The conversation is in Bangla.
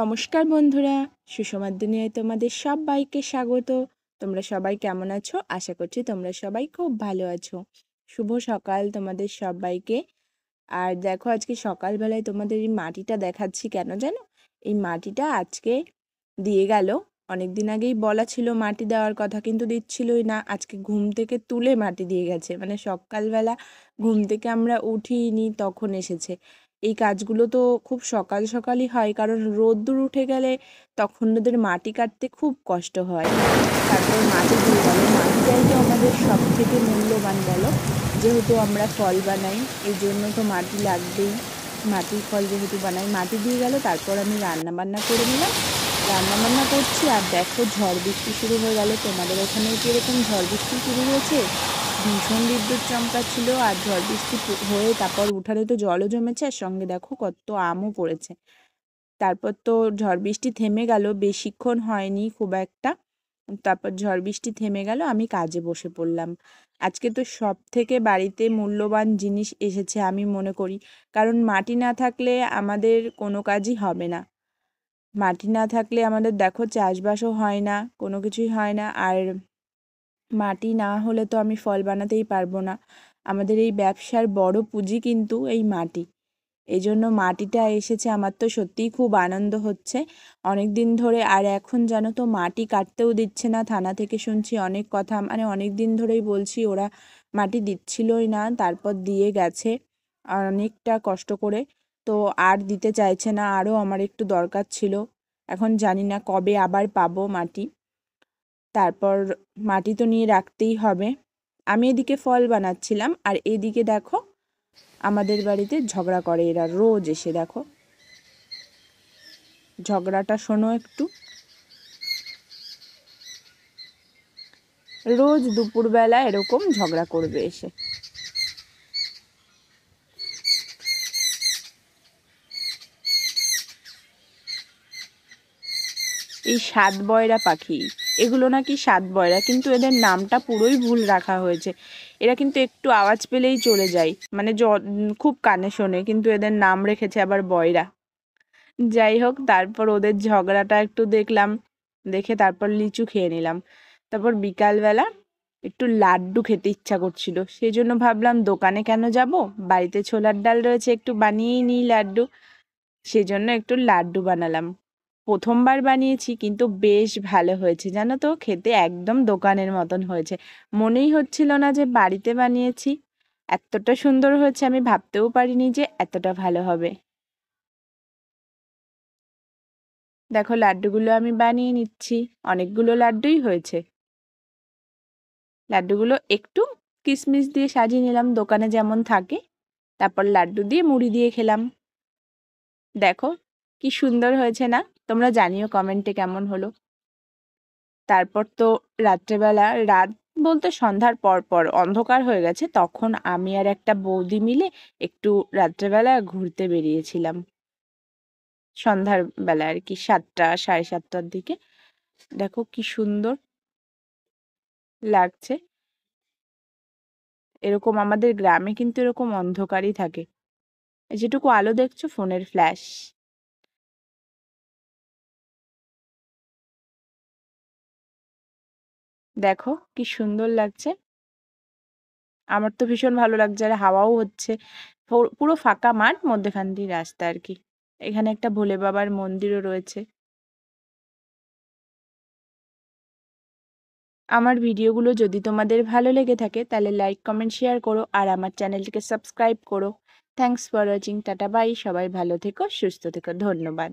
নমস্কার বন্ধুরা, সুষমার দুনিয়ায় তোমাদের সবাইকে স্বাগত। তোমরা সবাই কেমন আছো? আশা করছি তোমরা সবাই খুব ভালো আছো। শুভ সকাল তোমাদের সবাইকে। আর দেখো, আজকে সকালবেলায় তোমাদের এই মাটিটা দেখাচ্ছি কেন জানো? এই মাটিটা আজকে দিয়ে গেল। অনেক দিন আগেই বলা ছিল মাটি দেওয়ার কথা, কিন্তু দিচ্ছিলই না। আজকে ঘুম থেকে তুলে মাটি দিয়ে গেছে, মানে সকালবেলা ঘুম থেকে আমরা উঠিনি তখন এসেছে। এই কাজগুলো তো খুব সকাল সকালই হয়, কারণ রোদ্দুর উঠে গেলে তখন ওদের মাটি কাটতে খুব কষ্ট হয়। তারপর মাটি দিয়ে গেল। মাটিটাই তো আমাদের সব থেকে মূল্যবান, বলো? যেহেতু আমরা ফল বানাই, এই জন্য তো মাটি লাগবেই। মাটির ফল যেহেতু বানাই, মাটি দিয়ে গেল। তারপর আমি রান্না বান্না করে নিলাম, রান্না বান্না করছি। আর দেখো, ঝড় বৃষ্টি শুরু হয়ে গেল। তোমাদের ওখানেও কি এরকম ঝড় বৃষ্টি শুরু হয়েছে? ভীষণ বিদ্যুৎ চমকাচ্ছিল, আর ঝড় বৃষ্টি হয়ে তারপর উঠানে তো জলও জমেছে, আর সঙ্গে দেখো কত আমও পড়েছে। তারপর তো ঝড় বৃষ্টি থেমে গেল, বেশিক্ষণ হয়নি খুব একটা। তারপর ঝড় বৃষ্টি থেমে গেল, আমি কাজে বসে পড়লাম। আজকে তো সব থেকে বাড়িতে মূল্যবান জিনিস এসেছে আমি মনে করি, কারণ মাটি না থাকলে আমাদের কোনো কাজই হবে না। মাটি না থাকলে আমাদের দেখো চাষবাসও হয় না, কোনো কিছুই হয় না। আর মাটি না হলে তো আমি ফল বানাতেই পারবো না। আমাদের এই ব্যবসার বড় পুঁজি কিন্তু এই মাটি। এই জন্য মাটিটা এসেছে, আমার তো সত্যিই খুব আনন্দ হচ্ছে অনেক দিন ধরে। আর এখন জানো তো, মাটি কাটতেও দিচ্ছে না। থানা থেকে শুনছি অনেক কথা, মানে অনেক দিন ধরেই বলছি, ওরা মাটি দিচ্ছিলই না, তারপর দিয়ে গেছে অনেকটা কষ্ট করে। তো আর দিতে চাইছে না, আরও আমার একটু দরকার ছিল। এখন জানি না কবে আবার পাবো মাটি। তারপর মাটি তো নিয়ে রাখতেই হবে। আমি এদিকে ফল বানাচ্ছিলাম, আর এদিকে দেখো আমাদের বাড়িতে ঝগড়া করে এরা রোজ এসে। দেখো ঝগড়াটা শোনো একটু। রোজ দুপুরবেলা এরকম ঝগড়া করবে এসে। এই সাত বয়রা পাখি, এগুলো নাকি সাত বয়রা, কিন্তু এদের নামটা পুরোই ভুল রাখা হয়েছে। এরা কিন্তু একটু আওয়াজ পেলেই চলে যায়, মানে খুব কানে শোনে, কিন্তু এদের নাম রেখেছে আবার বয়রা। যাই হোক, তারপর ওদের ঝগড়াটা একটু দেখলাম, দেখে তারপর লিচু খেয়ে নিলাম। তারপর বিকালবেলা একটু লাড্ডু খেতে ইচ্ছা করছিল, সেই জন্য ভাবলাম দোকানে কেন যাব, বাড়িতে ছোলার ডাল রয়েছে, একটু বানিয়েই নিই লাড্ডু। সেই জন্য একটু লাড্ডু বানালাম। প্রথমবার বানিয়েছি, কিন্তু বেশ ভালো হয়েছে জানো তো, খেতে একদম দোকানের মতন হয়েছে। মনেই হচ্ছিল না যে বাড়িতে বানিয়েছি। এতটা সুন্দর হয়েছে, আমি ভাবতেও পারিনি যে এতটা ভালো হবে। দেখো লাড্ডুগুলো আমি বানিয়ে নিচ্ছি, অনেকগুলো লাড্ডুই হয়েছে। লাড্ডুগুলো একটু কিশমিশ দিয়ে সাজিয়ে নিলাম, দোকানে যেমন থাকে। তারপর লাড্ডু দিয়ে মুড়ি দিয়ে খেলাম। দেখো কি সুন্দর হয়েছে না? তোমরা জানিও কমেন্টে কেমন হলো। তারপর তো রাত্রেবেলা, রাত বলতে সন্ধ্যার পর পর অন্ধকার হয়ে গেছে, তখন আমি আর একটা বৌদি মিলে একটু রাত্রেবেলা ঘুরতে বেরিয়েছিলাম। সন্ধ্যার বেলা আর কি, 7টা 7:30টার দিকে। দেখো কি সুন্দর লাগছে। এরকম আমাদের গ্রামে কিন্তু এরকম অন্ধকারই থাকে। যেটুকু আলো দেখছো ফোনের ফ্ল্যাশ। দেখো কি সুন্দর লাগছে। আমার তো ভীষণ ভালো লাগছে, আর হাওয়াও হচ্ছে। পুরো ফাঁকা মাঠ, মধ্যেখান দিয়ে রাস্তা আর কি। এখানে একটা ভোলে বাবার মন্দিরও রয়েছে। আমার ভিডিওগুলো যদি তোমাদের ভালো লেগে থাকে তাহলে লাইক কমেন্ট শেয়ার করো, আর আমার চ্যানেলটিকে সাবস্ক্রাইব করো। Thanks for watching. Tata bye. সবাই ভালো থেকো, সুস্থ থেকো। ধন্যবাদ।